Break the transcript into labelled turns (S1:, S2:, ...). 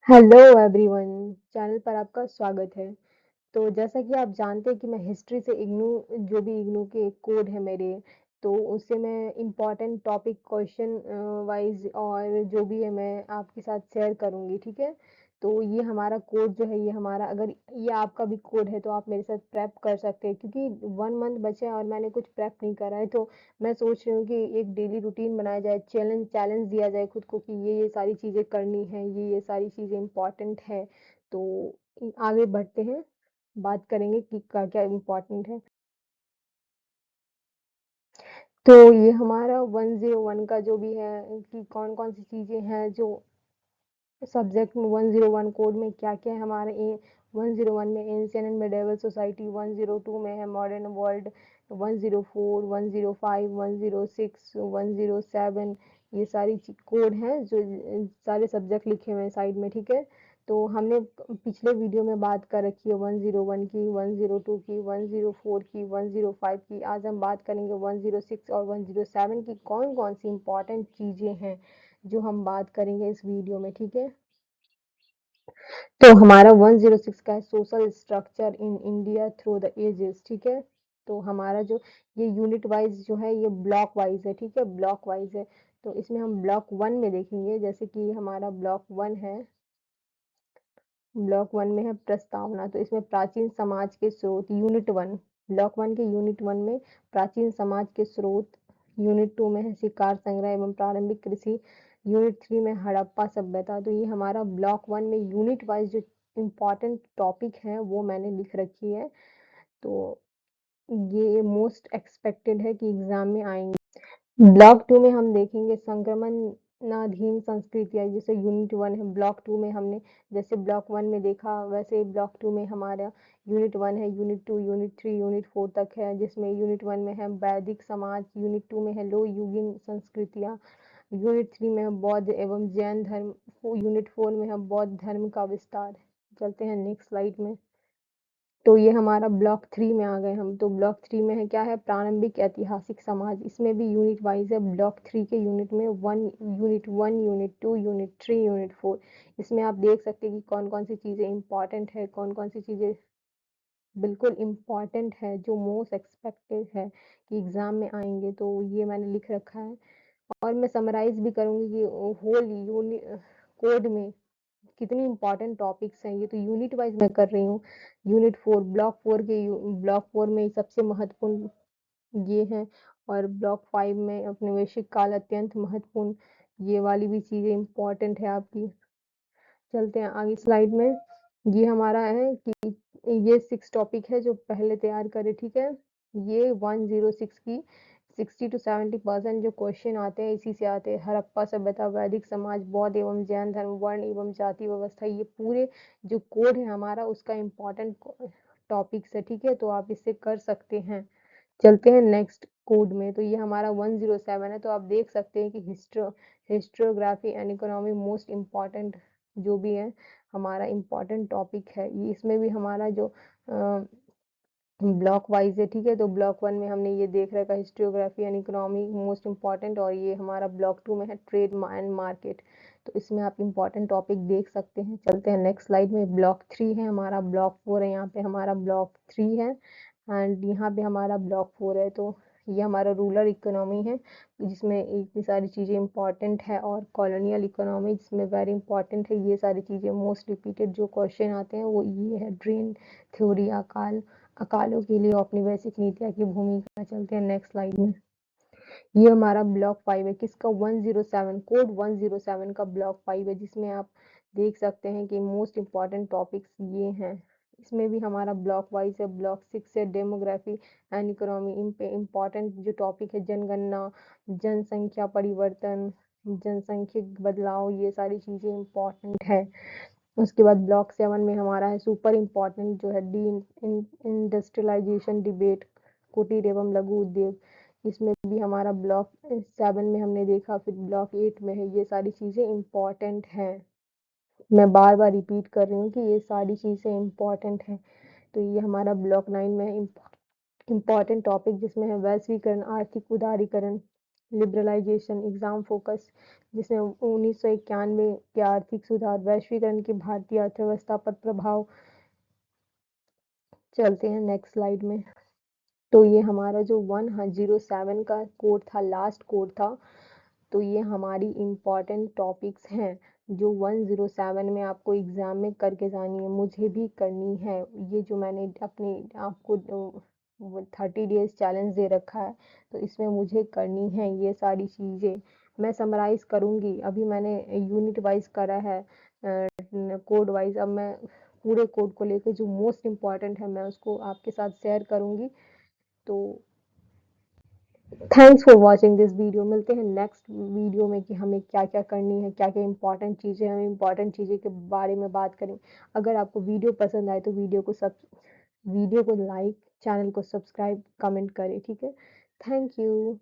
S1: Hello everyone, channel पर आपका स्वागत है। तो जैसा कि आप जानते हैं कि मैं हिस्ट्री से इग्नू के कोड है मेरे, तो उससे मैं इम्पोर्टेंट टॉपिक क्वेश्चन वाइज और जो भी है मैं आपके साथ शेयर करूँगी, ठीक है? तो ये हमारा कोड जो है, ये हमारा अगर ये आपका भी कोड है तो आप मेरे साथ प्रेप कर सकते हैं, क्योंकि 1 मंथ बचे हैं और मैंने कुछ प्रेप नहीं करा है। तो मैं सोच रही हूँ कि एक डेली रूटीन बनाया जाए, चैलेंज चैलेंज दिया जाए खुद को कि ये सारी चीज़ें करनी है, ये सारी चीज़ें इम्पोर्टेंट है। तो आगे बढ़ते हैं, बात करेंगे कि क्या-क्या इम्पोर्टेंट है। तो ये हमारा 101 का जो भी है कि कौन-कौन सी चीज़ें हैं जो सब्जेक्ट में 101 कोड में क्या-क्या है हमारे 101 में एंशिएंट एंड मिडिएवल सोसाइटी, 102 में है मॉडर्न वर्ल्ड, 104, 105, 106, 107 ये सारी कोड हैं जो सारे सब्जेक्ट लिखे हुए हैं साइड में, ठीक है? तो हमने पिछले वीडियो में बात कर रखी है 101 की, 102 की, 104 की, 105 की। आज हम बात करेंगे 106 और 107 की कौन-कौन सी इम्पोर्टेंट चीज़ें हैं जो हम बात करेंगे इस वीडियो में, ठीक है? तो हमारा 106 का है social structure in India through the ages, ठीक है? तो हमारा जो ये यूनिट वाइज जो है ये ब्लॉक वाइज है, ठीक है? ब्लॉक वाइज है। तो इसमें हम ब्लॉक 1 में देखेंगे, जैसे कि हमारा ब्लॉक 1 है, ब्लॉक 1 में है प्रस्तावना, तो इसमें प्राचीन समाज के स्रोत यूनिट 1, ब्लॉक 1 के यूनिट 1 में प्राचीन समाज के स्रोत, यूनिट 2 में है शिकार संग्रह एवं प्रारंभिक कृषि, यूनिट 3 में हड़प्पा सभ्यता। तो ये हमारा ब्लॉक 1 में यूनिट वाइज जो इम्पोर्टेंट टॉपिक है वो मैंने लिख रखी है। तो ये मोस्ट एक्सपेक्टेड है कि एग्जाम में आएंगे। ब्लॉक 2 में हम देखेंगे संक्रमणाधीन संस्कृतियाँ, जैसे यूनिट 1 है, ब्लॉक 2 में हमने जैसे ब्लॉक 1 में देखा वैसे ब्लॉक 2 में हमारा यूनिट 1 है, यूनिट 2, यूनिट 3, यूनिट 4 तक है, जिसमें यूनिट 1 में है वैदिक समाज, यूनिट 2 में है लो युगीन संस्कृतियाँ, यूनिट 3 में है बौद्ध एवं जैन धर्म, यूनिट 4 में है बौद्ध धर्म का विस्तार। चलते हैं नेक्स्ट स्लाइड में। तो ये हमारा ब्लॉक 3 में आ गए हम। तो ब्लॉक 3 में है क्या है, प्रारंभिक ऐतिहासिक समाज, इसमें भी यूनिट वाइज है। ब्लॉक 3 के यूनिट में यूनिट 1, यूनिट 2, यूनिट 3, यूनिट 4, इसमें आप देख सकते हैं कि कौन कौन सी चीज़ें इंपॉर्टेंट है, कौन कौन सी चीज़ें बिल्कुल इम्पॉर्टेंट है, जो मोस्ट एक्सपेक्टेड है कि एग्जाम में आएंगे, तो ये मैंने लिख रखा है। और मैं समराइज भी करूंगी कि होल कोड में कितनी इंपॉर्टेंट टॉपिक्स हैं। ये तो यूनिट वाइज मैं कर रही हूँ। यूनिट 4, ब्लॉक 4 में सबसे महत्वपूर्ण ये है, और ब्लॉक 5 में औपनिवेशिक काल अत्यंत महत्वपूर्ण, ये वाली भी चीज़ें इंपॉर्टेंट है आपकी। चलते हैं आगे स्लाइड में। ये हमारा है कि ये 6 टॉपिक है जो पहले तैयार करे, ठीक है? ये 106 की 60 टू 70% जो क्वेश्चन आते हैं इसी से आते हैं। हड़प्पा सभ्यता, वैदिक समाज, बौद्ध एवं जैन धर्म, वर्ण एवं जाति व्यवस्था, ये पूरे जो कोड है हमारा उसका इम्पोर्टेंट टॉपिक्स है, ठीक है? तो आप इससे कर सकते हैं। चलते हैं नेक्स्ट कोड में। तो ये हमारा 107 है। तो आप देख सकते हैं कि historiography and economy most important जो भी है हमारा इम्पॉर्टेंट टॉपिक है। ये इसमें भी हमारा जो ब्लॉक वाइज है, ठीक है? तो ब्लॉक 1 में हमने ये देख रखा historiography and economy most important, और ये हमारा ब्लॉक 2 में है ट्रेड एंड मार्केट। तो इसमें आप इम्पॉर्टेंट टॉपिक देख सकते हैं। चलते हैं नेक्स्ट स्लाइड में। ब्लॉक 3 है हमारा, ब्लॉक 4 है, यहाँ पे हमारा ब्लॉक 3 है एंड यहाँ पे हमारा ब्लॉक 4 है। तो ये हमारा रूरल इकोनॉमी है जिसमें इतनी सारी चीज़ें इंपॉर्टेंट है, और कॉलोनियल इकोनॉमी जिसमें वेरी इंपॉर्टेंट है। ये सारी चीज़ें मोस्ट रिपीटेड जो क्वेश्चन आते हैं वो ये है, ड्रेन थ्योरी, अकालों के लिए औपनिवेशिक नीतियाँ की भूमिका। चलते हैं नेक्स्ट स्लाइड में। ये हमारा ब्लॉक 5 है, किसका, 107, कोड 107 का ब्लॉक 5 है, जिसमें आप देख सकते हैं कि मोस्ट इम्पॉर्टेंट टॉपिक्स ये हैं। इसमें भी हमारा ब्लॉक वाइज है। ब्लॉक 6 है डेमोग्राफी एंड इकोनॉमी, इन पे इम्पॉर्टेंट जो टॉपिक है जनगणना, जनसंख्या परिवर्तन, जनसंख्यिक बदलाव, ये सारी चीज़ें इम्पॉर्टेंट है। उसके बाद ब्लॉक 7 में हमारा है सुपर इम्पॉर्टेंट जो है डी इंडस्ट्रियलाइजेशन डिबेट, कुटीर एवं लघु उद्योग, इसमें भी हमारा ब्लॉक 7 में हमने देखा। फिर ब्लॉक 8 में है, ये सारी चीज़ें इम्पॉर्टेंट हैं। मैं बार बार रिपीट कर रही हूँ कि ये सारी चीज़ें इम्पॉर्टेंट हैं। तो ये हमारा ब्लॉक 9 में इम्पॉर्टेंट टॉपिक जिसमें है वैश्वीकरण, आर्थिक उदारीकरण, लिबरलाइजेशन, एग्जाम फोकस, जिसमें 1991 के आर्थिक सुधार, वैश्वीकरण की भारतीय अर्थव्यवस्था पर प्रभाव। चलते हैं नेक्स्ट स्लाइड में। तो ये हमारा जो 107 का कोड था, लास्ट कोड था, तो ये हमारी इम्पॉर्टेंट टॉपिक्स हैं जो 107 में आपको एग्ज़ाम में करके जानी है, मुझे भी करनी है। ये जो मैंने अपने आपको 30 डेज चैलेंज दे रखा है, तो इसमें मुझे करनी है ये सारी चीज़ें। मैं समराइज़ करूँगी, अभी मैंने यूनिट वाइज करा है, कोड वाइज। अब मैं पूरे कोड को लेकर जो मोस्ट इम्पॉर्टेंट है मैं उसको आपके साथ शेयर करूँगी। तो thanks for watching this video. मिलते हैं नेक्स्ट वीडियो में कि हमें क्या क्या करनी है, क्या क्या इंपॉर्टेंट चीज़ें, हमें इंपॉर्टेंट चीज़ें के बारे में बात करें। अगर आपको वीडियो पसंद आए तो वीडियो को लाइक, चैनल को सब्सक्राइब, कमेंट करें, ठीक है। Thank you.